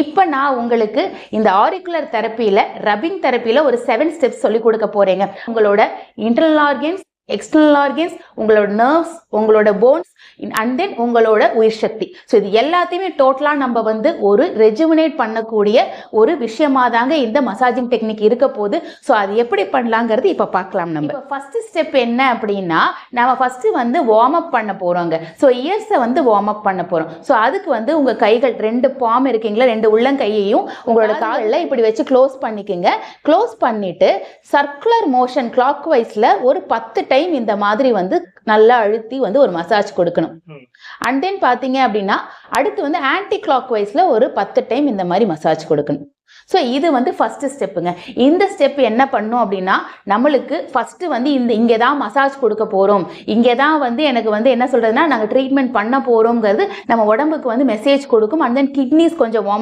இப்போ நான் உங்களுக்கு இந்த ஆரிகுலர் தெரப்பியில் ரப்பிங் தெரப்பியில் ஒரு 7 ஸ்டெப்ஸ் சொல்லி கொடுக்க போகிறேங்க. உங்களோட இன்டர்னல் ஆர்கன்ஸ், எக்ஸ்டர்னல் ஆர்கன்ஸ், உங்களோட நர்வ்ஸ், உங்களோட போன்ஸ் அண்ட் தென் உங்களோட உயிர் சக்தி. ஸோ இது எல்லாத்தையுமே டோட்டலாக நம்ம வந்து ஒரு ரெஜுவினேட் பண்ணக்கூடிய ஒரு விஷயமா தாங்க இந்த மசாஜிங் டெக்னிக் இருக்க போது. ஸோ அது எப்படி பண்ணலாங்கிறது இப்போ பார்க்கலாம். நம்ம இப்போ ஃபர்ஸ்ட் ஸ்டெப் என்ன அப்படின்னா, நம்ம ஃபர்ஸ்ட் வந்து வார்ம் அப் பண்ண போகிறோங்க. ஸோ இயர்ஸை வந்து வார்ம் அப் பண்ண போகிறோம். ஸோ அதுக்கு வந்து உங்கள் கைகள் 2 பாம் இருக்கீங்களா, 2 உள்ளங்கையையும் உங்களோட காலில் இப்படி வச்சு க்ளோஸ் பண்ணிக்கோங்க. க்ளோஸ் பண்ணிட்டு சர்க்குலர் மோஷன் கிளாக் வைஸில் ஒரு 10 டைம் இந்த மாதிரி வந்து நல்லா அழுத்தி வந்து ஒரு மசாஜ் கொடுக்கணும். அண்ட் தென் பார்த்தீங்க அப்படின்னா அடுத்து வந்து ஆன்டி கிளாக் வைஸில் ஒரு 10 டைம் இந்த மாதிரி மசாஜ் கொடுக்கணும். ஸோ இது வந்து ஃபர்ஸ்ட் ஸ்டெப்புங்க. இந்த ஸ்டெப் என்ன பண்ணும் அப்படின்னா, நம்மளுக்கு ஃபர்ஸ்ட் வந்து இங்கே தான் மசாஜ் கொடுக்க போகிறோம், இங்கே தான் வந்து எனக்கு வந்து என்ன சொல்கிறதுனா நாங்கள் ட்ரீட்மெண்ட் பண்ண போகிறோங்கிறது நம்ம உடம்புக்கு வந்து மெசேஜ் கொடுக்கும். அண்ட் தென் கிட்னிஸ் கொஞ்சம் வார்ம் அப்